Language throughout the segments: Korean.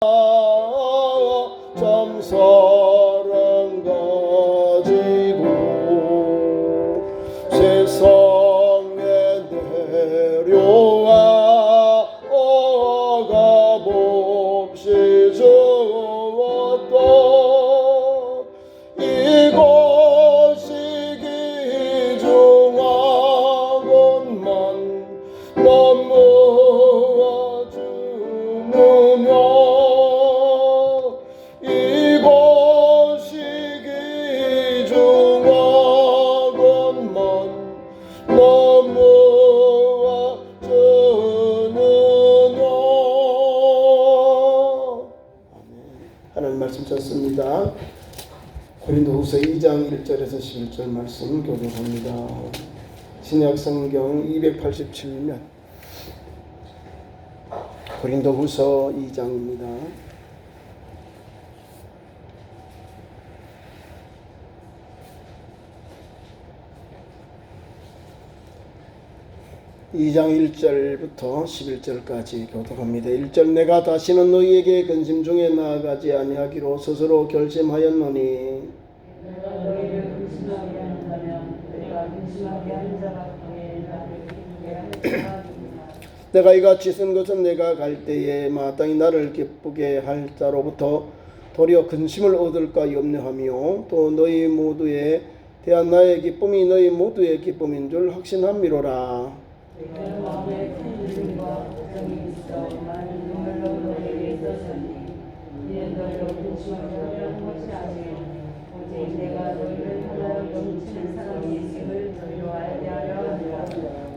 참 사랑 가지고 세상에 내려와 값없이 주었던 이것이 귀중한 것만 넘어와 주느냐. 이것이 귀중한 것만 넘어와 주느냐. 하나님 말씀 찾습니다. 고린도후서 2장 1절에서 11절 말씀 교독합니다. 신약 성경 287면 고린도후서 2장입니다. (2장 1절부터 11절까지) 교독합니다. 1절 내가 다시는 너희에게 근심 중에 나아가지 아니하기로 스스로 결심하였노니 내가 너희를 근심하게 한다면 내가 근심하게 하는 자가 너희의 나를 기쁘게 하는 자가 누구나. 내가 이같이 쓴 것은 내가 갈 때에 마땅히 나를 기쁘게 할 자로부터 도리어 근심을 얻을까 염려하며 또 너희 모두에 대한 나의 기쁨이 너희 모두의 기쁨인 줄 확신함이로라. 내 마음에 큰 근심과 걱정이 있어 많은 눈물로 너희에게 있었으니 이는 너희로 근심하게 하려 한 것이 아니요 오직 내가 너희를 하나로 넘치는 사랑이 있음을 너희로 알게 하려 함이라.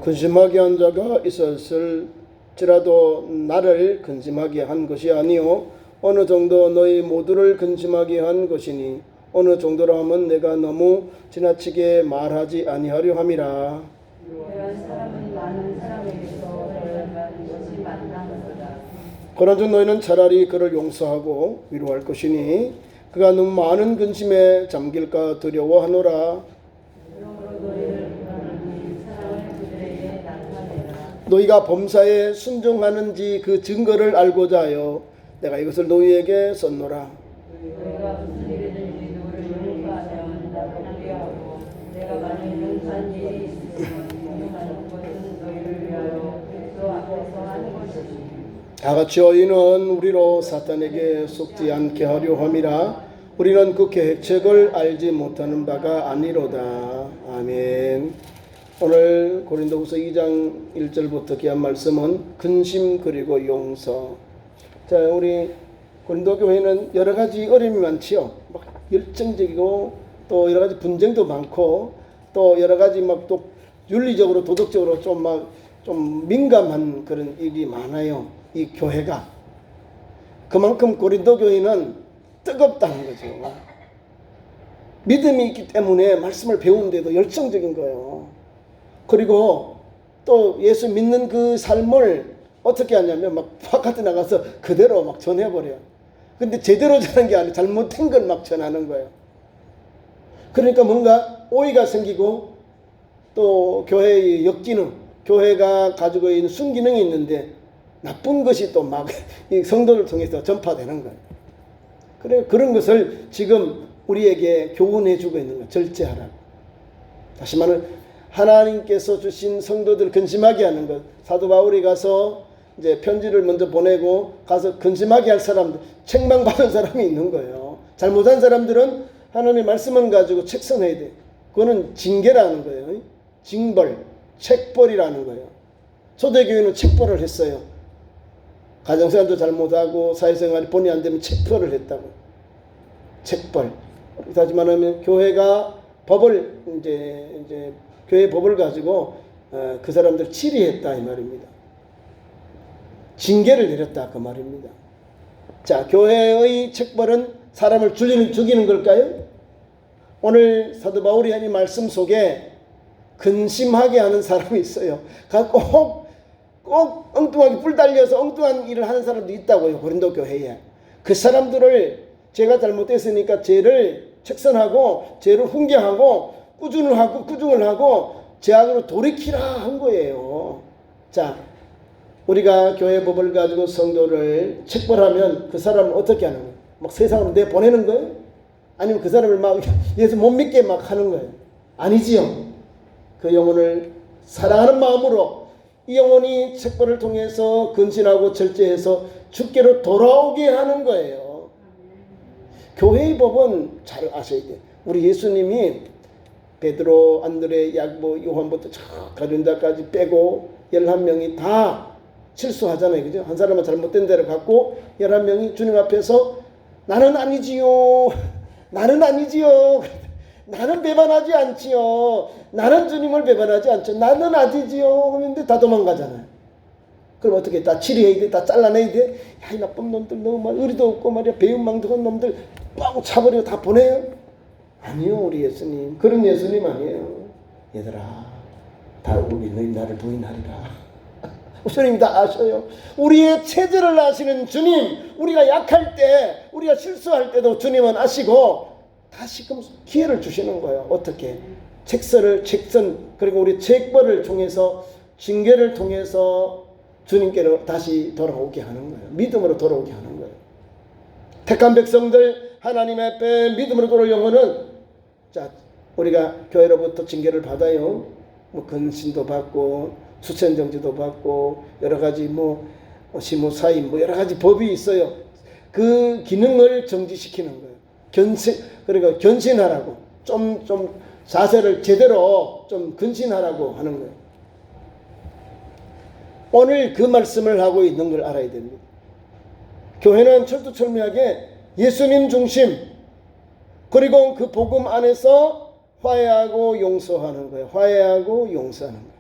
근심하게 한 자가 있었을지라도 나를 근심하게 한 것이 아니요 어느 정도 너희 모두를 근심하게 한 것이니 어느 정도라 하면 내가 너무 지나치게 말하지 아니하려 함이라. 유대한 사람은 많은 사람에게서 너희를 받는 것이 마땅하도다. 그런즉 너희는 차라리 그를 용서하고 위로할 것이니 그가 너무 많은 근심에 잠길까 두려워하노라. 그러므로 너희를 구하노니 사랑을 그들에게 나타내라. 너희가 범사에 순종하는지 그 증거를 알고자 하여 내가 이것을 너희에게 썼노라. 너희가 무슨 일이든지 누구를 용서하면 나도 회개하고 내가 만일 용서한 일이 있으면 용서하는 것은 너희를 위하여 그리스도 앞에서 하는 것이지. 다같이 너희는 우리로 사탄에게 속지 않게 하려 함이라. 우리는 그 계책을 알지 못하는 바가 아니로다. 아멘. 오늘 고린도후서 2장 1절부터 귀한 말씀은 근심 그리고 용서. 자, 우리 고린도 교회는 여러 가지 어려움이 많지요. 막 열정적이고 또 여러 가지 분쟁도 많고 또 여러 가지 막 또 윤리적으로 도덕적으로 좀 민감한 그런 일이 많아요. 이 교회가. 그만큼 고린도 교회는 뜨겁다는 거죠. 믿음이 있기 때문에 말씀을 배우는데도 열정적인 거예요. 그리고 또 예수 믿는 그 삶을 어떻게 하냐면 막 바깥에 나가서 그대로 막 전해버려요. 근데 제대로 전하는 게 아니라 잘못된 걸 막 전하는 거예요. 그러니까 뭔가 오해가 생기고 또 교회의 역기능, 교회가 가지고 있는 순기능이 있는데 나쁜 것이 또 막 이 성도를 통해서 전파되는 거예요. 그래 그런 것을 지금 우리에게 교훈해 주고 있는 거예요. 절제하라고. 다시 말하면 하나님께서 주신 성도들 근심하게 하는 것. 사도 바울이 가서 이제 편지를 먼저 보내고 가서 근심하게 할 사람들, 책망받은 사람이 있는 거예요. 잘못한 사람들은 하나님의 말씀만 가지고 책선해야 돼. 그거는 징계라는 거예요. 징벌, 책벌이라는 거예요. 초대교회는 책벌을 했어요. 가정생활도 잘못하고 사회생활이 본의 안 되면 책벌을 했다고. 책벌. 다시 말하면 교회가 법을 이제 교회 법을 가지고 그 사람들 치리했다 이 말입니다. 징계를 내렸다 그 말입니다. 자, 교회의 책벌은 사람을 죽이는 걸까요? 오늘 사도 바울이 한 이 말씀 속에 근심하게 하는 사람이 있어요. 꼭 엉뚱하게 뿔 달려서 엉뚱한 일을 하는 사람도 있다고요. 고린도 교회에. 그 사람들을 제가 잘못했으니까 죄를 책선하고 죄를 훈계하고 꾸중을 하고 죄악으로 돌이키라 한 거예요. 자, 우리가 교회 법을 가지고 성도를 책벌하면 그 사람을 어떻게 하는 거예요? 막 세상으로 내보내는 거예요? 아니면 그 사람을 막 예수 못 믿게 막 하는 거예요? 아니지요. 그 영혼을 사랑하는 마음으로 이 영혼이 책벌을 통해서 근신하고 절제해서 주께로 돌아오게 하는 거예요. 교회의 법은 잘 아셔야 돼요. 우리 예수님이 베드로, 안드레, 야고보, 요한부터 저 가룟자까지 빼고 11명이 다 실수하잖아요. 그죠? 한 사람은 잘못된 대로 갖고 11명이 주님 앞에서 나는 아니지요. 나는 아니지요. 나는 배반하지 않지요. 나는 주님을 배반하지 않죠. 나는 아니지요. 그런데 다 도망가잖아요. 그럼 어떻게 다 치리해야 돼? 다 잘라내야 돼? 야, 이 나쁜 놈들 너무 말 의리도 없고 말이야. 배은망덕한 놈들 뻥 차버리고 다 보내요? 아니요. 우리 예수님. 그런 예수님 아니에요. 얘들아, 다 우리 너희 나를 부인하리라. 주님 다 아셔요. 우리의 체질을 아시는 주님, 우리가 약할 때, 우리가 실수할 때도 주님은 아시고 다시금 기회를 주시는 거예요. 어떻게? 책선 그리고 우리 책벌을 통해서 징계를 통해서 주님께로 다시 돌아오게 하는 거예요. 믿음으로 돌아오게 하는 거예요. 택한 백성들 하나님 앞에 믿음으로 돌아올 영혼은 자 우리가 교회로부터 징계를 받아요. 뭐 근신도 받고 수천정지도 받고 여러 가지 뭐 시무사임 뭐 여러 가지 법이 있어요. 그 기능을 정지시키는 거예요. 그러니까 견신하라고 좀 자세를 제대로 좀 근신하라고 하는 거예요. 오늘 그 말씀을 하고 있는 걸 알아야 됩니다. 교회는 철두철미하게 예수님 중심 그리고 그 복음 안에서 화해하고 용서하는 거예요. 화해하고 용서하는 거예요.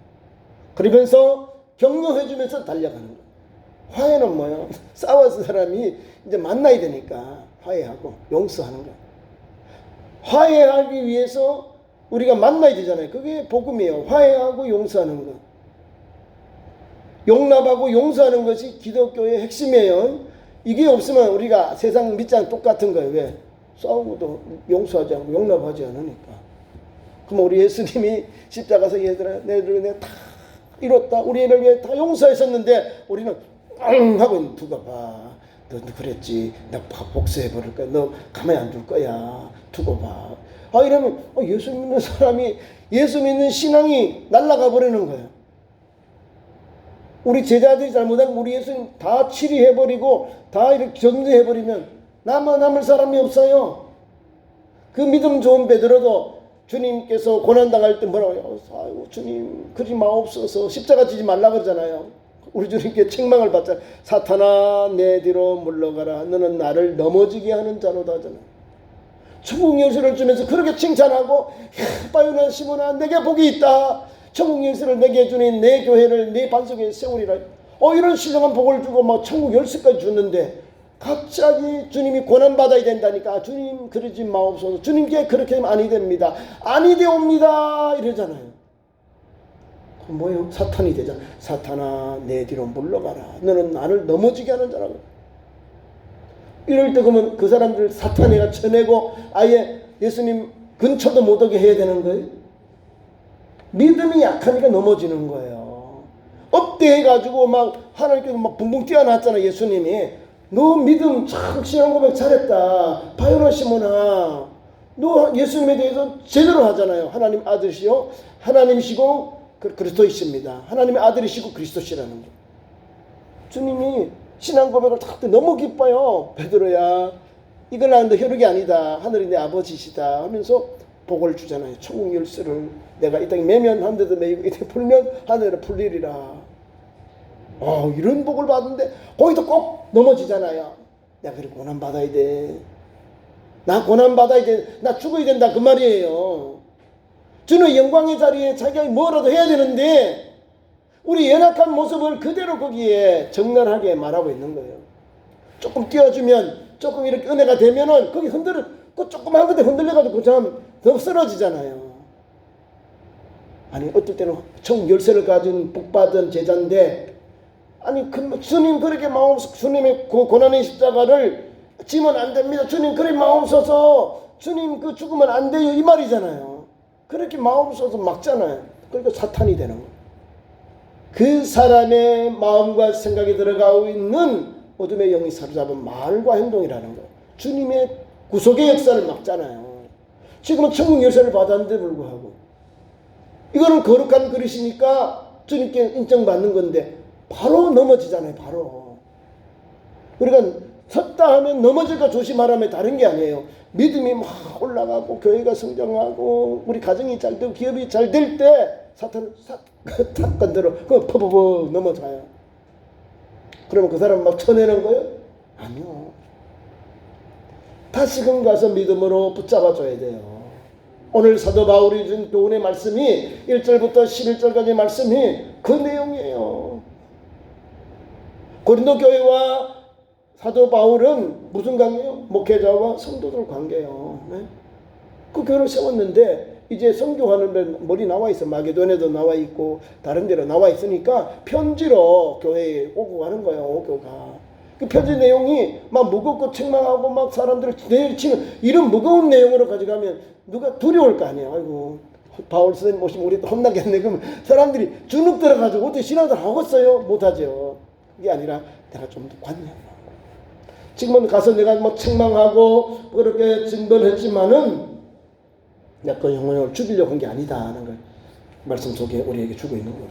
그러면서 격려해주면서 달려가는 거예요. 화해는 뭐예요? 싸워서 사람이 이제 만나야 되니까 화해하고 용서하는 거예요. 화해하기 위해서 우리가 만나야 되잖아요. 그게 복음이에요. 화해하고 용서하는 거. 용납하고 용서하는 것이 기독교의 핵심이에요. 이게 없으면 우리가 세상 밑장 똑같은 거예요. 왜? 싸우고도 용서하지 않고 용납하지 않으니까. 그럼 우리 예수님이 십자가에서 얘들아 내가 다 이뤘다. 우리 애를 위해 다 용서했었는데 우리는 하고 두고 봐. 너 그랬지. 나 복수해 버릴 거야. 너 가만히 안 둘 거야. 두고 봐. 이러면 예수 믿는 사람이 예수 믿는 신앙이 날아가 버리는 거예요. 우리 제자들이 잘못하면 우리 예수님 다 치리해버리고 다 이렇게 정리해버리면 남을 사람이 없어요. 그 믿음 좋은 베드로도 주님께서 고난당할 때 뭐라고 해요? 아이고 주님 그러지 마옵소서. 십자가 지지 말라 그러잖아요. 우리 주님께 책망을 받잖아요. 사탄아 내 뒤로 물러가라. 너는 나를 넘어지게 하는 자로다 하잖아요. 천국 열쇠를 주면서 그렇게 칭찬하고 바요나 시몬아 내게 복이 있다. 천국 열쇠를 내게 주니 내 교회를 내 반석에 세우리라. 이런 신령한 복을 주고 막 천국 열쇠까지 줬는데 갑자기 주님이 고난받아야 된다니까. 주님 그러지 마옵소서. 주님께 그렇게 하면 아니 됩니다. 아니 되옵니다. 이러잖아요. 뭐예요? 사탄이 되잖아. 사탄아 내 뒤로 물러가라. 너는 나를 넘어지게 하는 자라고. 이럴 때 그러면 그 사람들 사탄이가 쳐내고 아예 예수님 근처도 못 오게 해야 되는 거예요. 믿음이 약하니까 넘어지는 거예요. 업대해가지고 막 하나님께서 막 붕붕 뛰어났잖아. 예수님이 너 믿음 참 신앙 고백 잘했다. 바요나 시몬아 너 예수님에 대해서 제대로 하잖아요. 하나님 아들이시요 하나님이시고 그리스도이십니다. 하나님의 아들이시고 그리스도시라는 거. 주님이 신앙 고백을 딱 너무 기뻐요. 베드로야 이건 너 혈육이 아니다. 하늘이 내 아버지시다 하면서 복을 주잖아요. 천국 열쇠를 내가 이 땅에 매면 한 데도 매이고 이 땅에 풀면 하늘에 풀리리라. 이런 복을 받는데 거기도 꼭 넘어지잖아요. 내가 그래 고난 받아야 돼. 나 고난 받아야 돼. 나 죽어야 된다 그 말이에요. 주는 영광의 자리에 자기가 뭐라도 해야 되는데 우리 연약한 모습을 그대로 거기에 적나라하게 말하고 있는 거예요. 조금 띄워주면 조금 이렇게 은혜가 되면은 거기 그 조그만 건데 흔들려가지고 더 쓰러지잖아요. 아니 어떨 때는 총 열쇠를 가진 복받은 제자인데 아니 주님 그렇게 마음속 주님의 고난의 십자가를 지면 안 됩니다. 주님 그렇게 마음서서 주님 그 죽으면 안 돼요 이 말이잖아요. 그렇게 마음서서 막잖아요. 그러니까 사탄이 되는 거예요. 그 사람의 마음과 생각이 들어가고 있는 어둠의 영이 사로잡은 말과 행동이라는 거예요. 주님의 구속의 역사를 막잖아요. 지금은 천국 열쇠를 받았는데 불구하고 이거는 거룩한 그릇이니까 주님께 인정받는 건데 바로 넘어지잖아요. 바로. 그러니까 섰다 하면 넘어질까 조심하라면 다른 게 아니에요. 믿음이 막 올라가고 교회가 성장하고 우리 가정이 잘 되고 기업이 잘 될 때 사탄은 탁 건드려 그럼 퍼퍼퍼 넘어져요. 그러면 그 사람 막 쳐내는 거예요? 아니요. 다시금 가서 믿음으로 붙잡아줘야 돼요. 오늘 사도 바울이 준 교훈의 말씀이 1절부터 11절까지 말씀이 그 내용이에요. 고린도 교회와 사도 바울은 무슨 관계예요? 목회자와 성도들 관계예요. 네? 그 교회를 세웠는데 이제 선교하는 멀리 나와 있어. 마게도냐도 나와 있고 다른 데로 나와 있으니까 편지로 교회에 오고 가는 거예요. 오교가. 그 편지 내용이 막 무겁고 책망하고 막 사람들을 내리치는 이런 무거운 내용으로 가져가면 누가 두려울 거 아니에요. 아이고 바울 선생님 오시면 우리 또 혼나겠네. 그러면 사람들이 주눅 들어가지고 어떻게 신앙들 하겠어요? 못하죠. 그게 아니라 내가 좀 더 관여하고 지금은 가서 내가 뭐 책망하고 그렇게 증언했지만은 내가 그 영혼을 죽이려고 한 게 아니다 하는 걸 말씀 속에 우리에게 주고 있는 거예요.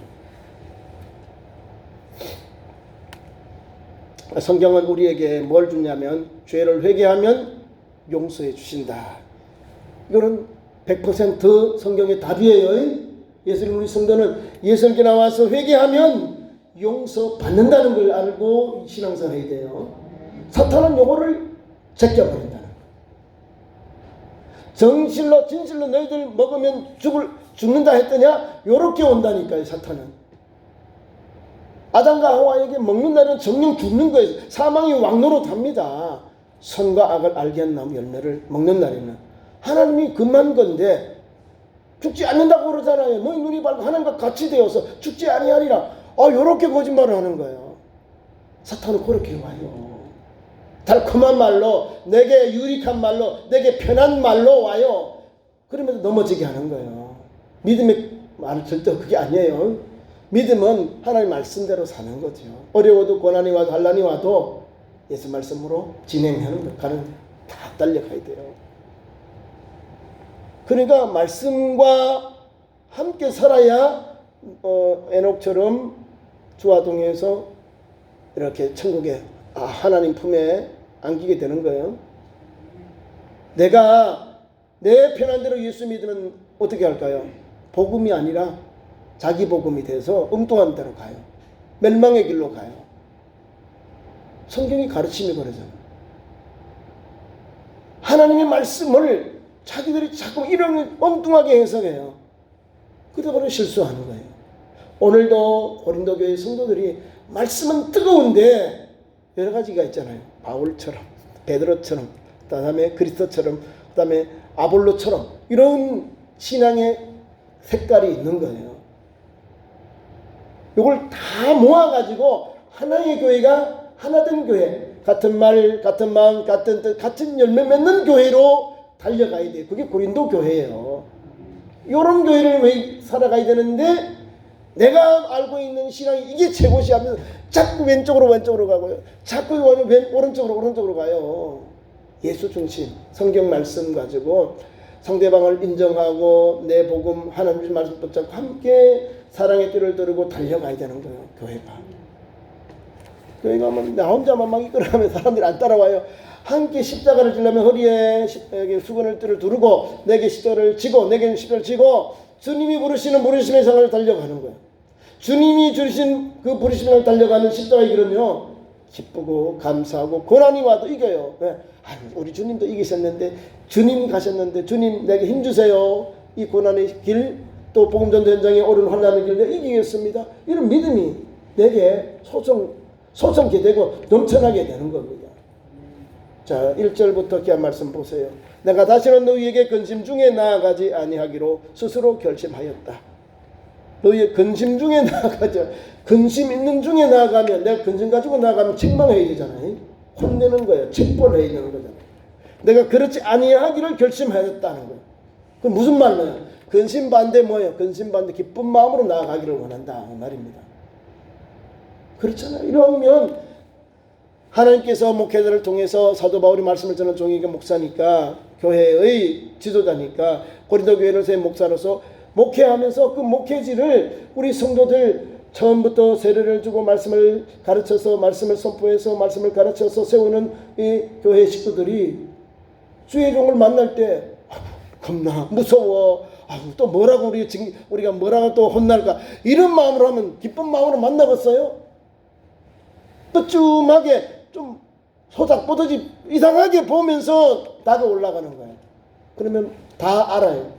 성경은 우리에게 뭘 주냐면 죄를 회개하면 용서해 주신다. 이거는 100% 성경의 답이에요. 예수님 우리 성도는 예수님께 나와서 회개하면 용서받는다는 걸 알고 신앙생활 해야 돼요. 사탄은 요거를 제껴버린다는 거예요. 정실로 진실로 너희들 먹으면 죽는다 했더냐? 요렇게 온다니까요. 사탄은. 아담과 하와에게 먹는 날은 정령 죽는 거예요. 사망이 왕노릇합니다. 선과 악을 알게 한 나무 열매를 먹는 날에는 하나님이 금한 건데 죽지 않는다고 그러잖아요. 너희 눈이 밝고 하나님과 같이 되어서 죽지 아니하리라. 요렇게 거짓말을 하는 거예요. 사탄은 그렇게 와요. 달콤한 말로, 내게 유익한 말로, 내게 편한 말로 와요. 그러면서 넘어지게 하는 거예요. 믿음의 말은 절대 그게 아니에요. 믿음은 하나님 말씀대로 사는 거죠. 어려워도 고난이 와도 환난이 와도 예수 말씀으로 진행하는 것, 가는 다 달려가야 돼요. 그러니까 말씀과 함께 살아야 에녹처럼 주와 동행해서 이렇게 천국에 하나님 품에 안기게 되는 거예요. 내가 내 편한 대로 예수 믿으면 어떻게 할까요? 복음이 아니라 자기 복음이 돼서 엉뚱한 데로 가요. 멸망의 길로 가요. 성경이 가르침이 그러잖아요. 하나님의 말씀을 자기들이 자꾸 이런 엉뚱하게 해석해요. 그러다 실수하는 거예요. 오늘도 고린도 교회 성도들이 말씀은 뜨거운데 여러 가지가 있잖아요. 바울처럼, 베드로처럼, 그다음에 그리스도처럼, 그다음에 아볼로처럼 이런 신앙의 색깔이 있는 거예요. 이걸 다 모아가지고 하나의 교회가 하나된 교회, 같은 말, 같은 마음, 같은 뜻, 같은 열매 맺는 교회로 달려가야 돼요. 그게 고린도 교회예요. 이런 교회를 왜 살아가야 되는데 내가 알고 있는 신앙이 이게 최고시 하면 자꾸 왼쪽으로 가고요. 자꾸 오른쪽으로 가요. 예수 중심, 성경 말씀 가지고 상대방을 인정하고 내 복음 하나님 말씀 붙잡고 함께 사랑의 띠를 두르고 달려가야 되는 거예요. 교회가 나 혼자만 막 이끌어가면 사람들이 안 따라와요. 함께 십자가를 지려면 허리에 수건을 띠를 두르고 내게 십자가를 지고 내게는 십자가를 지고 주님이 부르시는 부르심의 상을 달려가는 거예요. 주님이 주신 그 부르심을 상을 달려가는 십자가의 길은요 기쁘고 감사하고 고난이 와도 이겨요. 왜? 우리 주님도 이기셨는데 주님 가셨는데 주님 내게 힘주세요. 이 고난의 길 또 복음전도 현장에 오른 환난의 길 내가 이기겠습니다. 이런 믿음이 내게 소성게 되고 넘쳐나게 되는 겁니다. 자 1절부터 귀한 말씀 보세요. 내가 다시는 너희에게 근심 중에 나아가지 아니하기로 스스로 결심하였다. 너희의 근심 중에 나아가죠. 근심 있는 중에 나아가면 내가 근심 가지고 나아가면 책망해야 되잖아요. 혼내는 거예요. 책벌해야 되는 거잖아요. 내가 그렇지 아니하기를 결심하였다는 거예요. 그럼 무슨 말이에요? 근심 반대 뭐예요? 근심 반대 기쁜 마음으로 나아가기를 원한다 그 말입니다. 그렇잖아요. 이러면 하나님께서 목회자를 통해서 사도 바울이 말씀을 전한 종이가 목사니까, 교회의 지도자니까, 고린도 교회로서의 목사로서 목회하면서 그 목회지를 우리 성도들 처음부터 세례를 주고 말씀을 가르쳐서, 말씀을 선포해서 말씀을 가르쳐서 세우는 이 교회 식구들이 주의 종을 만날 때 겁나 무서워, 또 뭐라고 우리가 뭐라고 또 혼날까, 이런 마음으로 하면 기쁜 마음으로 만나겠어요? 쁘쯤하게 좀 소작보듯이 이상하게 보면서 다가올라가는 거예요. 그러면 다 알아요.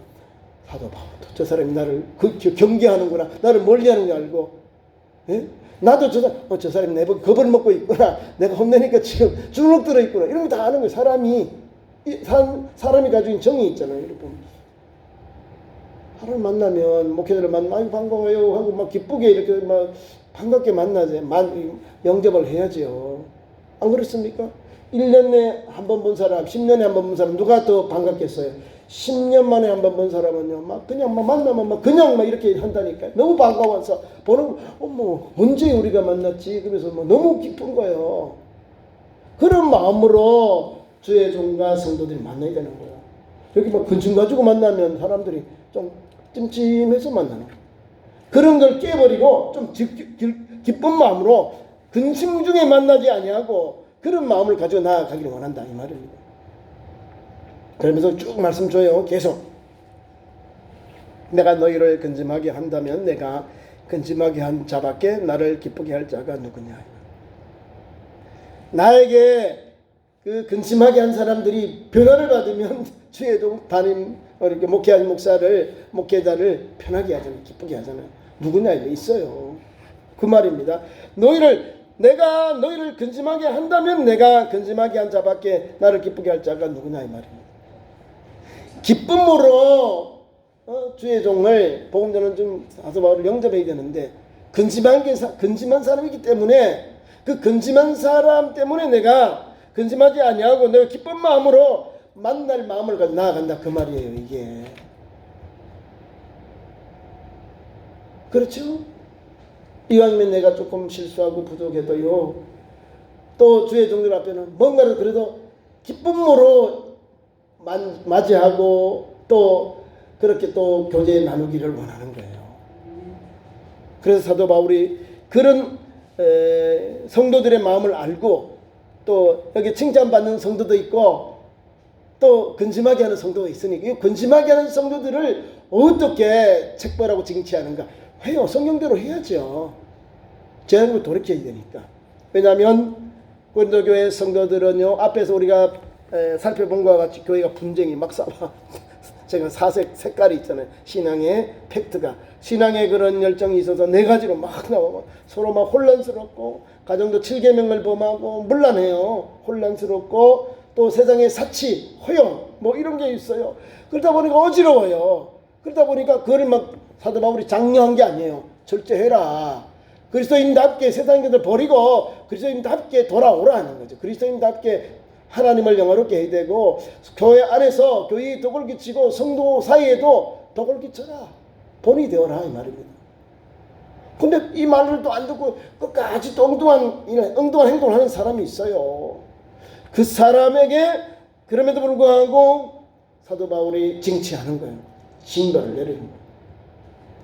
사도 바울도 저 사람이 나를 경계하는구나, 나를 멀리하는 게 알고, 예? 나도 저 사람이 내 보고 겁을 먹고 있구나, 내가 혼내니까 지금 주눅 들어 있구나, 이런 거 다 아는 거예요. 사람이 가지고 있는 정이 있잖아요, 여러분. 사람을 만나면, 목회자를 만나면 반가워요 하고 막 기쁘게 이렇게 막 반갑게 만나지, 영접을 해야죠. 안 그렇습니까? 1년에 한 번 본 사람, 10년에 한 번 본 사람, 누가 더 반갑겠어요? 10년 만에 한 번 본 사람은요, 그냥 만나면 그냥 이렇게 한다니까요. 너무 반가워서 보는, 언제 우리가 만났지? 그래서 너무 기쁜 거예요. 그런 마음으로 주의 종과 성도들이 만나야 되는 거예요. 여기 근심 가지고 만나면 사람들이 좀 찜찜해서 만나는 거예요. 그런 걸 깨버리고 좀 기쁜 마음으로 근심 중에 만나지 아니하고 그런 마음을 가지고 나아가기를 원한다, 이 말입니다. 그러면서 쭉 말씀 줘요. 계속 내가 너희를 근심하게 한다면 내가 근심하게 한 자밖에 나를 기쁘게 할 자가 누구냐. 나에게 그 근심하게 한 사람들이 변화를 받으면 주의 종 담임 이렇게 목회하는 목회자를 편하게 하잖아요. 기쁘게 하잖아요. 누구냐 이거 있어요. 그 말입니다. 내가 너희를 근심하게 한다면 내가 근심하게 한 자밖에 나를 기쁘게 할 자가 누구냐 이 말입니다. 기쁨으로 주의 종을 복음 전은 좀 사도 바울을 영접해야 되는데, 근심한 사람이기 때문에 그 근심한 사람 때문에 내가 근심하지 아니하고 내가 기쁜 마음으로 만날 마음을 가지고 나아간다, 그 말이에요. 이게 그렇죠? 이왕이면 내가 조금 실수하고 부족해도요, 또 주의 종들 앞에는 뭔가를 그래도 기쁨으로 맞이하고 또 그렇게 또 교제 나누기를 원하는 거예요. 그래서 사도 바울이 그런 성도들의 마음을 알고, 또 여기 칭찬받는 성도도 있고 또 근심하게 하는 성도가 있으니까 이 근심하게 하는 성도들을 어떻게 책벌하고 징치하는가 해요. 성경대로 해야죠. 제한으로 돌이켜야 되니까. 왜냐하면 고린도 교회 성도들은요, 앞에서 우리가 살펴본 것과 같이 교회가 분쟁이 막 싸워. 제가 사색 색깔이 있잖아요. 신앙의 팩트가, 신앙의 그런 열정이 있어서 네 가지로 막 나오고 서로 막 혼란스럽고, 가정도 7계명을 범하고 문란해요. 혼란스럽고 또 세상의 사치, 허용 이런 게 있어요. 그러다 보니까 어지러워요. 그러다 보니까 그걸 막 사도 바울이 장려한 게 아니에요. 절제해라. 그리스도인답게 세상 것을 버리고 그리스도인답게 돌아오라 하는 거죠. 그리스도인답게 하나님을 영화롭게 해야 되고, 교회 안에서 교회에 덕을 끼치고 성도 사이에도 덕을 끼쳐라. 본이 되어라, 이 말입니다. 근데 이 말을 또 안 듣고 끝까지 또 엉뚱한 행동을 하는 사람이 있어요. 그 사람에게 그럼에도 불구하고 사도 바울이 징치하는 거예요. 징벌을 내리는 거예요.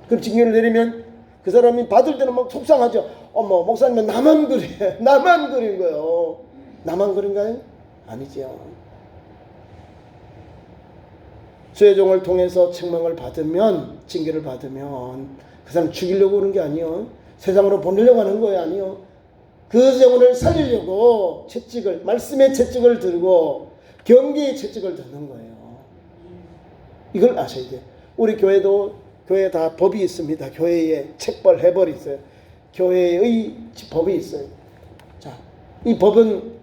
그 징계를 내리면 그 사람이 받을 때는 막 속상하죠. 목사님은 나만 그래. 나만 그린 거예요. 나만 그린가요? 아니죠. 주의 종을 통해서 책망을 받으면, 징계를 받으면 그 사람 죽이려고 그런 게 아니요. 세상으로 보내려고 하는 거예요. 아니요. 그 영혼을 살리려고 말씀의 채찍을 들고 경계의 채찍을 드는 거예요. 이걸 아셔야 돼요. 우리 교회에 다 법이 있습니다. 교회에 책벌 해벌이 있어요. 교회의 법이 있어요. 자, 이 법은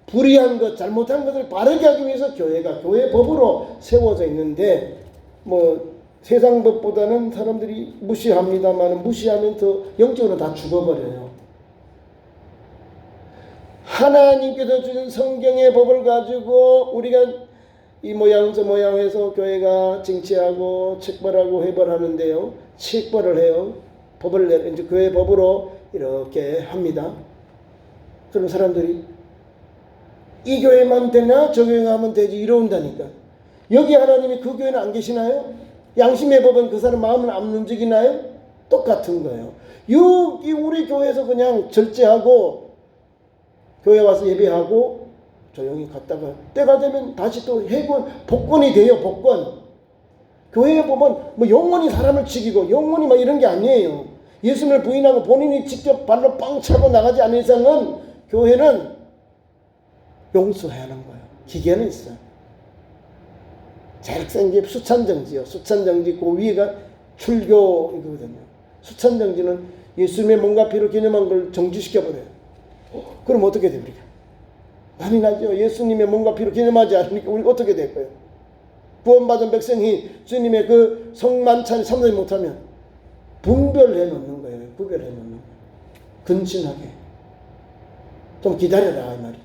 불의한 것, 잘못한 것을 바르게 하기 위해서 교회가 교회 법으로 세워져 있는데, 세상 법보다는 사람들이 무시합니다만, 무시하면 더 영적으로 다 죽어버려요. 하나님께서 주신 성경의 법을 가지고 우리가 이 모양 저 모양 해서 교회가 징치하고 책벌하고 회벌하는데요, 책벌을 해요. 법을 이제 교회 법으로 이렇게 합니다. 그럼 사람들이 이 교회만 되나 저 교회 가면 되지 이러온다니까. 여기 하나님이 그 교회는 안 계시나요? 양심의 법은 그 사람 마음을 안 움직이나요? 똑같은 거예요. 여기 우리 교회에서 그냥 절제하고 교회 와서 예배하고 조용히 갔다가 때가 되면 다시 또 해군 복권이 돼요. 복권. 교회에 보면 뭐 영원히 사람을 죽이고 영원히 막 이런 게 아니에요. 예수님을 부인하고 본인이 직접 발로 빵 차고 나가지 않는 이상은 교회는 용서해야 하는 거예요. 기계는 있어요. 제일 센 게 수찬정지요. 수찬정지 그 위에가 출교이거든요. 수찬정지는 예수님의 몸과 피로 기념한 걸 정지시켜버려요. 그럼 어떻게 됩니까? 난리 나죠. 예수님의 몸과 피로 기념하지 않으니까 우리 어떻게 될 거예요? 구원받은 백성이 주님의 그 성만찬을 참여하지 못하면 분별해 놓는 거예요. 구별해 놓는 거예요. 근신하게. 좀 기다려라 이 말이죠.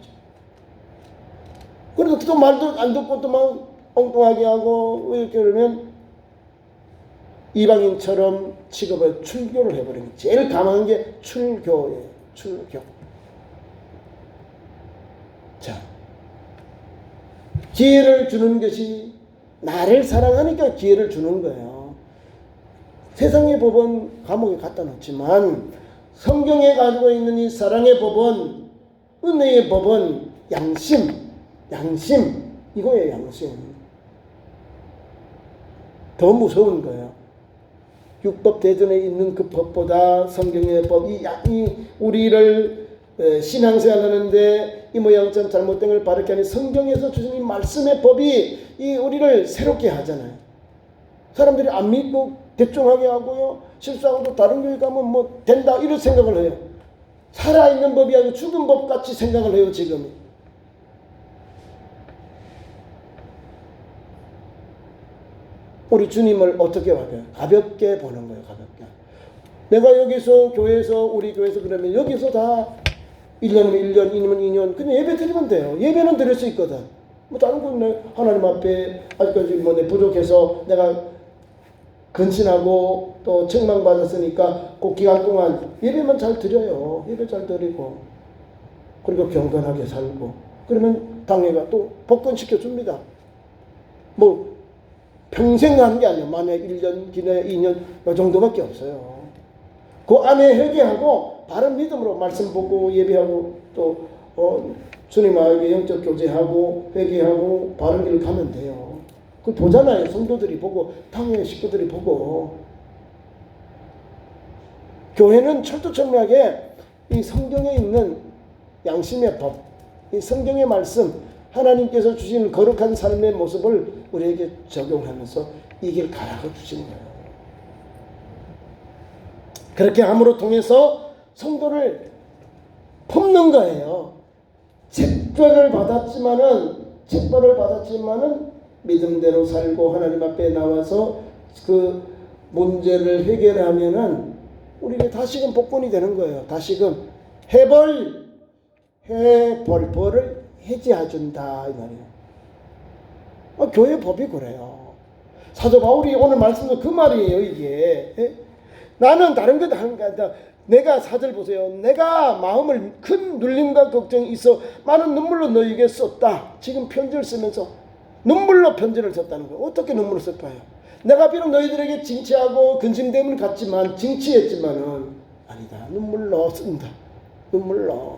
그래도 또 말도 안 듣고 또 막 엉뚱하게 하고 이렇게 그러면 이방인처럼 취급을 출교를 해버리는 거예요. 제일 강한 게 출교예요. 출교. 자, 기회를 주는 것이 나를 사랑하니까 기회를 주는 거예요. 세상의 법은 감옥에 갖다 놓지만 성경에 가지고 있는 이 사랑의 법은, 은혜의 법은 양심 이거예요. 양심. 더 무서운 거예요. 율법 대전에 있는 그 법보다 성경의 법, 이 우리를 신앙생활하는데 이 모양처럼 잘못된 걸 바르게 하는 성경에서 주신 이 말씀의 법이 이 우리를 새롭게 하잖아요. 사람들이 안 믿고 대충하게 하고요. 실수하고도 다른 교회 가면 뭐 된다 이런 생각을 해요. 살아있는 법이 아니고 죽은 법 같이 생각을 해요. 지금. 우리 주님을 어떻게 봐요? 가볍게 보는 거예요. 가볍게. 내가 여기서 교회에서 우리 교회에서 그러면 여기서 다 1년이면 1년, 2년이면 2년 그냥 예배 드리면 돼요. 예배는 드릴 수 있거든. 뭐 다른 건 하나님 앞에 아직까지 뭐 내 부족해서 내가 근신하고 또 책망받았으니까 그 기간 동안 예배만 잘 드려요. 예배 잘 드리고 그리고 경건하게 살고 그러면 당회가 또 복권시켜 줍니다. 뭐 평생 하는 게 아니에요. 만약 1년, 기내 2년 이 정도밖에 없어요. 그 안에 회개하고 바른 믿음으로 말씀 보고 예배하고 또 주님하고 영적 교제하고 회개하고 바른 길을 가면 돼요. 그 보잖아요. 성도들이 보고 당회 식구들이 보고. 교회는 철두철미하게 이 성경에 있는 양심의 법, 이 성경의 말씀, 하나님께서 주신 거룩한 삶의 모습을 우리에게 적용하면서 이 길 가라고 주신 거예요. 그렇게 함으로 통해서 성도를 품는 거예요. 책벌을 받았지만은 믿음대로 살고 하나님 앞에 나와서 그 문제를 해결하면은 우리가 다시금 복권이 되는 거예요. 다시금 벌을 해지해준다 이 말이에요. 교회 법이 그래요. 사도 바울이 오늘 말씀도 그 말이에요. 이게 나는 다른 것 하는 게 아니라 내가 4절 보세요. 내가 마음을 큰 눌림과 걱정이 있어 많은 눈물로 너에게 썼다. 지금 편지를 쓰면서 눈물로 편지를 썼다는 거예요. 어떻게 눈물을 쓸까요? 내가 비록 너희들에게 징치하고 근심됨을 갖지만 징치했지만은 아니다. 눈물로 쓴다. 눈물로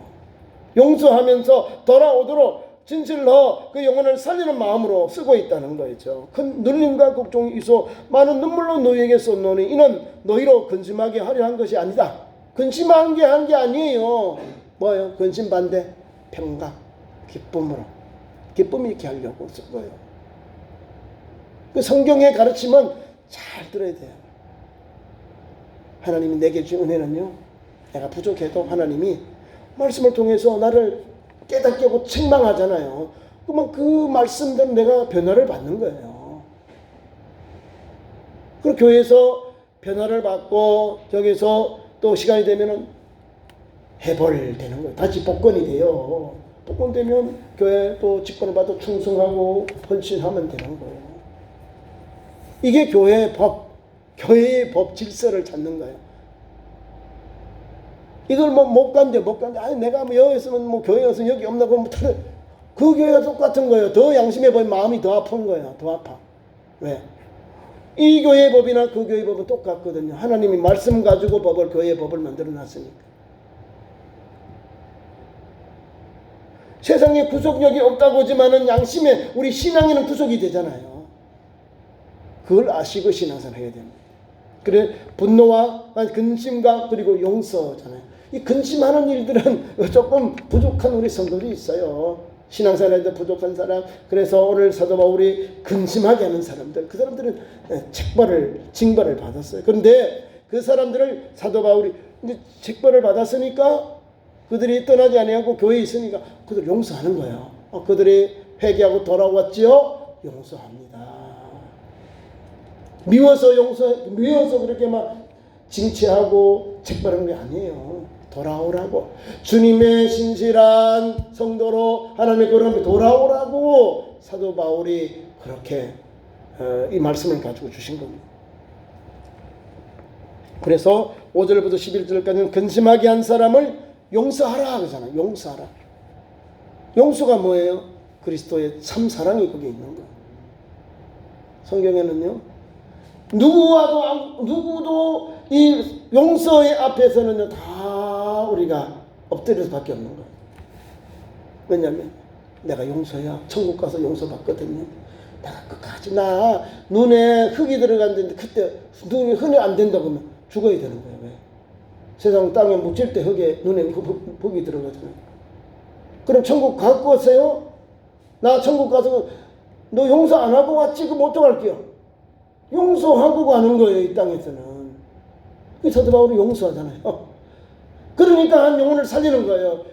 용서하면서 돌아오도록 진실로 그 영혼을 살리는 마음으로 쓰고 있다는 거죠. 큰 눌림과 걱정이 있어 많은 눈물로 너희에게 썼노니 이는 너희로 근심하게 하려 한 것이 아니다. 근심한 게 한 게 아니에요. 뭐예요? 근심 반대 평강, 기쁨으로. 기쁨이 있게 하려고 쓴 거예요. 그 성경의 가르침은 잘 들어야 돼요. 하나님이 내게 주신 은혜는요. 내가 부족해도 하나님이 말씀을 통해서 나를 깨닫게 하고 책망하잖아요. 그러면 그 말씀대로 내가 변화를 받는 거예요. 그리고 교회에서 변화를 받고 저기서 또 시간이 되면은 해벌되는 거예요. 다시 복권이 돼요. 복권 되면 교회 또 직분을 받아 충성하고 헌신하면 되는 거예요. 이게 교회의 법, 교회의 법 질서를 찾는 거예요. 이걸 뭐 못 간대. 아니 내가 뭐 여기 있으면 뭐 교회 와서 여기 없나 그러면 그 교회가 똑같은 거예요. 더 양심해 보면 마음이 더 아픈 거야. 더 아파. 왜? 이 교회의 법이나 그 교회의 법은 똑같거든요. 하나님이 말씀 가지고 교회의 법을 만들어 놨으니까. 세상에 구속력이 없다고 하지만은 양심에 우리 신앙에는 구속이 되잖아요. 그걸 아시고 신앙생활 해야 됩니다. 그래 분노와 근심과 그리고 용서잖아요. 이 근심하는 일들은 조금 부족한 우리 성도들이 있어요. 신앙생활에도 부족한 사람. 그래서 오늘 사도 바울이 근심하게 하는 사람들, 그 사람들은 징벌을 받았어요. 그런데 그 사람들을 사도 바울이 징벌을 받았으니까 그들이 떠나지 아니하고 교회에 있으니까 그들 용서하는 거예요. 그들이 회개하고 돌아왔지요? 용서합니다. 미워서 그렇게 막 징치하고 책벌하는 게 아니에요. 돌아오라고. 주님의 신실한 성도로 하나님의 거룩함에 돌아오라고 사도 바울이 그렇게 이 말씀을 가지고 주신 겁니다. 그래서 5절부터 11절까지는 근심하게 한 사람을 용서하라 그러잖아요. 용서하라. 용서가 뭐예요? 그리스도의 참 사랑이 거기에 있는 거예요. 성경에는요, 누구도 이 용서의 앞에서는요, 다 우리가 엎드릴 수밖에 없는 거예요. 왜냐하면 내가 용서야 천국 가서 용서받거든요. 내가 끝까지 눈에 흙이 들어갔는데 그때 눈이 흔히 안 된다고 하면 죽어야 되는 거예요. 왜? 세상 땅에 묻힐 때 눈에 흙이 들어가잖아요. 그럼 천국 갈 거세요? 나 천국 가서 너 용서 안 하고 왔지? 그럼 어떡할게요? 용서하고 가는 거예요. 이 땅에서는. 사도 바울이 용서하잖아요. 그러니까 한 영혼을 살리는 거예요.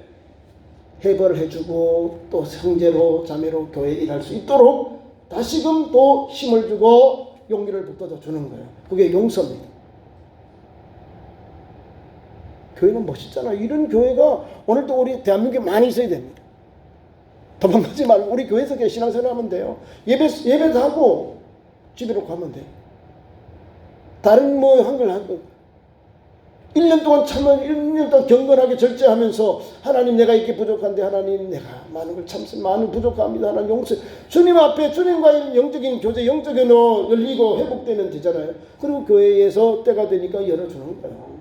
해벌을 해주고 또 형제로 자매로 교회에 일할 수 있도록 다시금 또 힘을 주고 용기를 북돋아 주는 거예요. 그게 용서입니다. 교회는 멋있잖아요. 이런 교회가 오늘도 우리 대한민국에 많이 있어야 됩니다. 도망가지 말고 우리 교회에서 신앙생활 하면 돼요. 예배도 하고 집으로 가면 돼요. 다른 한걸 하고 1년 동안 참아 1년 동안 경건하게 절제하면서 하나님 내가 이렇게 부족한데 하나님 내가 많은 걸 참습니다. 많은 부족합니다. 하나님 용서. 주님 앞에 주님과의 영적인 교제, 영적인 열리고 회복되면 되잖아요. 그리고 교회에서 때가 되니까 열어주는 거예요.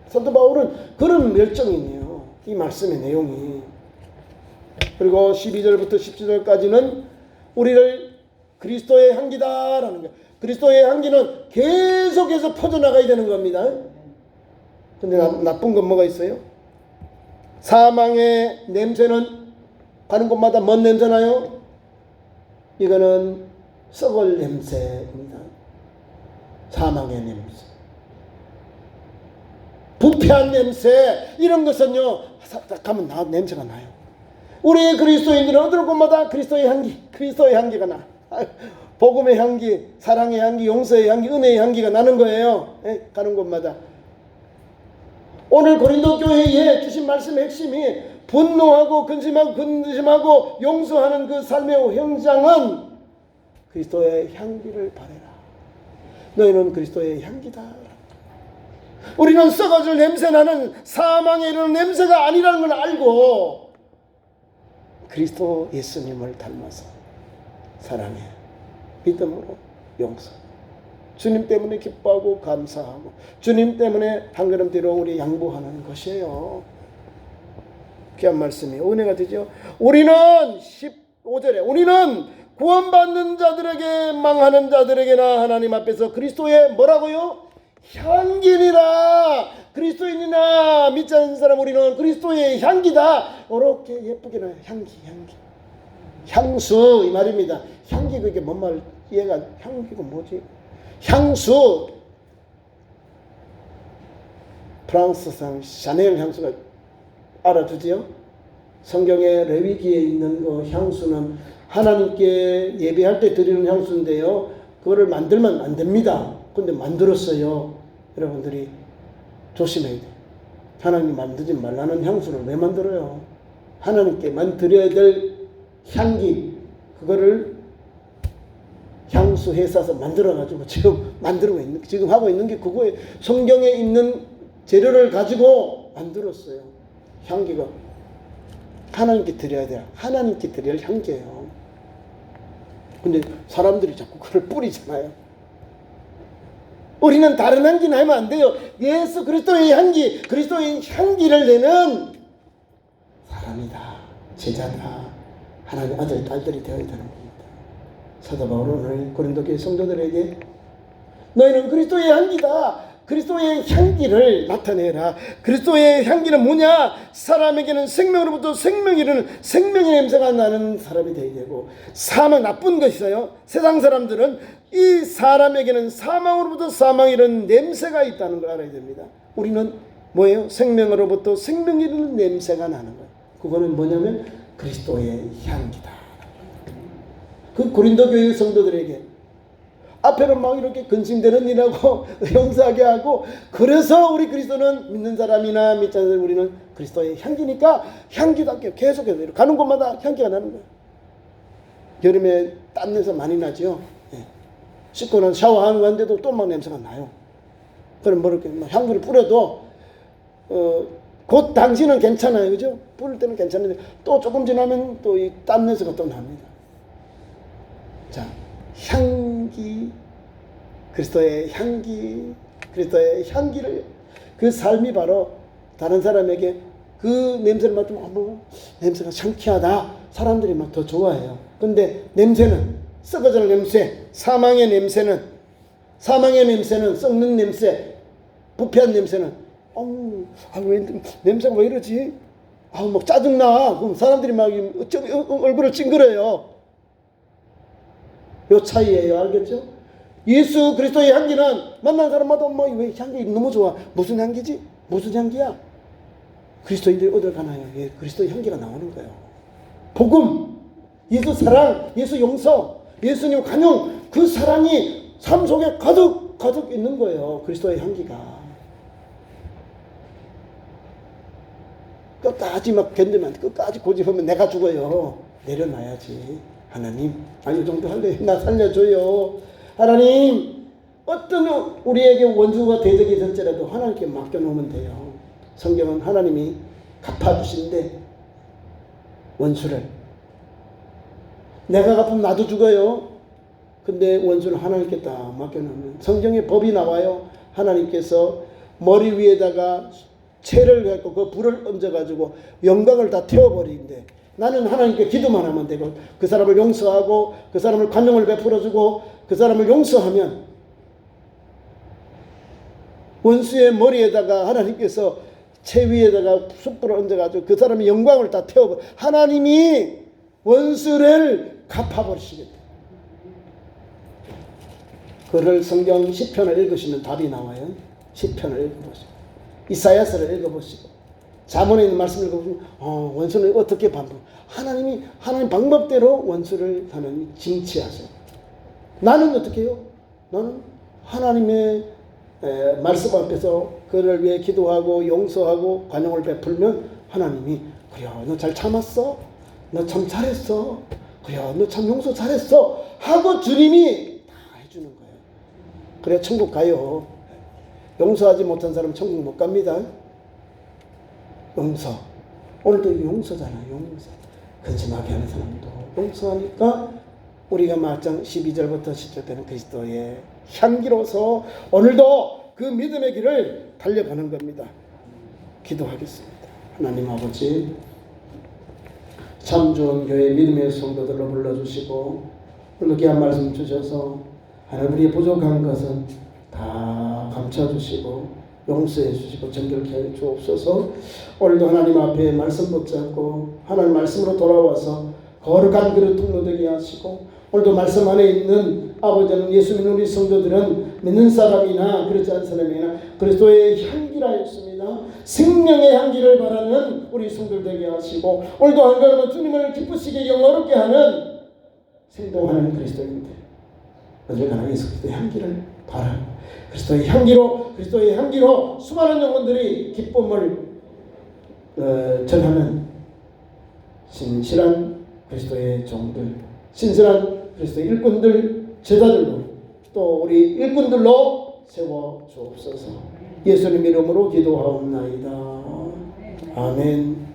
사도 바울은 그런 열정이네요. 이 말씀의 내용이. 그리고 12절부터 17절까지는 우리를 그리스도의 향기다라는 거예요. 그리스도의 향기는 계속해서 퍼져나가야 되는 겁니다. 근데 나쁜 건 뭐가 있어요? 사망의 냄새는 가는 곳마다 뭔 냄새나요? 이거는 썩을 냄새입니다. 사망의 냄새. 부패한 냄새, 이런 것은요, 가면 냄새가 나요. 우리 그리스도인들은 어느 곳마다 그리스도의 향기가 나. 복음의 향기, 사랑의 향기, 용서의 향기, 은혜의 향기가 나는 거예요. 가는 곳마다. 오늘 고린도 교회에 주신 말씀의 핵심이 분노하고 근심하고 용서하는 그 삶의 형상은 그리스도의 향기를 바래라. 너희는 그리스도의 향기다. 우리는 썩어질 냄새나는 사망에 이르는 냄새가 아니라는 걸 알고 그리스도 예수님을 닮아서 사랑해, 믿음으로 용서, 주님 때문에 기뻐하고 감사하고 주님 때문에 한 걸음 뒤로 우리 양보하는 것이에요. 귀한 말씀이에요. 은혜가 되죠. 우리는 15절에 우리는 구원받는 자들에게 망하는 자들에게나 하나님 앞에서 그리스도의 뭐라고요? 향기니라. 그리스도인이나 믿지 않는 사람 우리는 그리스도의 향기다. 이렇게 예쁘게 나요. 향기. 향수 이 말입니다. 향기 그게 뭔 말? 얘가 향기가 뭐지? 향수. 프랑스산 샤넬 향수가 알아두지요? 성경에 레위기에 있는 그 향수는 하나님께 예배할 때 드리는 향수인데요. 그거를 만들면 안 됩니다. 근데 만들었어요. 여러분들이 조심해야 돼요. 하나님 만들지 말라는 향수를 왜 만들어요? 하나님께만 드려야 될 향기, 그거를 향수 회사에서 만들어가지고 지금 만들고 있는, 지금 하고 있는 게 그거예요. 성경에 있는 재료를 가지고 안 들었어요. 향기가 하나님께 드려야 돼요. 하나님께 드릴 향기예요. 근데 사람들이 자꾸 그걸 뿌리잖아요. 우리는 다른 향기는 하면 안 돼요. 예수 그리스도의 향기, 그리스도의 향기를 내는 사람이다, 제자다, 하나님의 아들, 딸들이 되어야 되는 겁니다. 사도 바울은 오늘 고린도 교회 성도들에게 너희는 그리스도의 향기다, 그리스도의 향기를 나타내라. 그리스도의 향기는 뭐냐? 사람에게는 생명으로부터 생명이 이르는 생명의 냄새가 나는 사람이 되어야 되고, 사망, 나쁜 것이어요. 세상 사람들은 이 사람에게는 사망으로부터 사망이 이르는 냄새가 있다는 걸 알아야 됩니다. 우리는 뭐예요? 생명으로부터 생명이 이르는 냄새가 나는 거예요. 그거는 뭐냐면 그리스도의 향기다. 그 고린도 교회 성도들에게 앞에는 막 이렇게 근심되는 일하고 용서하게 하고, 그래서 우리 그리스도는 믿는 사람이나 믿지 않는 사람, 우리는 그리스도의 향기니까 향기답게 계속해서 가는 곳마다 향기가 나는 거예요. 여름에 땀 냄새 많이 나죠. 예. 씻고 난 샤워하는 건데도 또 막 냄새가 나요. 그럼 뭐 이렇게 향기를 뿌려도 곧 당시는 괜찮아요, 그죠? 뿌릴 때는 괜찮은데 또 조금 지나면 또 이 땀 냄새가 또 납니다. 자, 향기, 그리스도의 향기, 그리스도의 향기를, 그 삶이 바로 다른 사람에게 그 냄새를 맡으면 냄새가 상쾌하다, 사람들이 막 더 좋아해요. 근데 냄새는, 썩어질 냄새, 사망의 냄새는, 썩는 냄새, 부패한 냄새는 왜 냄새가 왜 이러지? 막 짜증나. 그럼 사람들이 막 얼굴을 찡그려요. 요 차이예요. 알겠죠? 예수 그리스도의 향기는 만난 사람마다 왜 향기 너무 좋아. 무슨 향기지? 무슨 향기야? 그리스도인들이 어딜 가나요? 예, 그리스도의 향기가 나오는 거예요. 복음, 예수 사랑, 예수 용서, 예수님 간용, 그 사랑이 삶 속에 가득 있는 거예요. 그리스도의 향기가. 끝까지 막 견디면, 끝까지 고집하면 내가 죽어요. 내려놔야지. 하나님, 이 정도 할래? 나 살려줘요. 하나님, 어떤 우리에게 원수가 대적이 있을지라도 하나님께 맡겨놓으면 돼요. 성경은 하나님이 갚아주신데, 원수를 내가 갚으면 나도 죽어요. 근데 원수를 하나님께 딱 맡겨놓으면, 성경에 법이 나와요. 하나님께서 머리 위에다가 채를 갖고 그 불을 얹어가지고 영광을 다 태워버리는데, 나는 하나님께 기도만 하면 되고, 그 사람을 용서하고 그 사람을 관용을 베풀어주고 그 사람을 용서하면, 원수의 머리에다가 하나님께서 채 위에다가 숯불을 얹어가지고 그 사람의 영광을 다 태워버려. 하나님이 원수를 갚아버리시겠다. 그를 성경 시편을 읽으시면 답이 나와요. 시편을 읽어보시고 이사야서를 읽어보시고 잠언에 있는 말씀을 읽어보시면 원수는 어떻게 반복? 하나님 방법대로 원수를 하나님이 징치하세요. 나는 어떻게 해요? 나는 하나님의 말씀 앞에서 그를 위해 기도하고 용서하고 관용을 베풀면 하나님이 그래 너 잘 참았어? 너 참 잘했어? 그래 너 참 용서 잘했어? 하고 주님이 다 해주는 거예요. 그래 천국 가요. 용서하지 못한 사람은 천국 못 갑니다. 용서. 오늘도 용서잖아요. 용서. 근심하게 하는 사람도 용서하니까 우리가 마장 12절부터 10절 때는 그리스도의 향기로서 오늘도 그 믿음의 길을 달려가는 겁니다. 기도하겠습니다. 하나님 아버지, 참 좋은 교회 믿음의 성도들로 불러주시고 오늘 귀한 말씀 주셔서 하나님 우리의 부족한 것은 다 감춰주시고 용서해 주시고 정결케 해 주옵소서. 오늘도 하나님 앞에 말씀 붙잡고 하나님 말씀으로 돌아와서 거룩한 그릇 통로되게 하시고, 오늘도 말씀 안에 있는 아버지는 예수 믿는 우리 성도들은 믿는 사람이나 그렇지 않은 사람이나 그리스도의 향기라 했습니다. 생명의 향기를 바라는 우리 성도들 되게 하시고, 오늘도 한 걸음은 주님을 기쁘시게 영화롭게 하는 생동하는 그리스도인들, 언제나 예수 그리스도의 향기를 바라고 그리스도의 향기로 수많은 영혼들이 기쁨을 전하는 신실한 그리스도의 종들, 신실한 그리스도의 일꾼들, 제자들로 또 우리 일꾼들로 세워 주옵소서. 예수님 이름으로 기도하옵나이다. 아멘.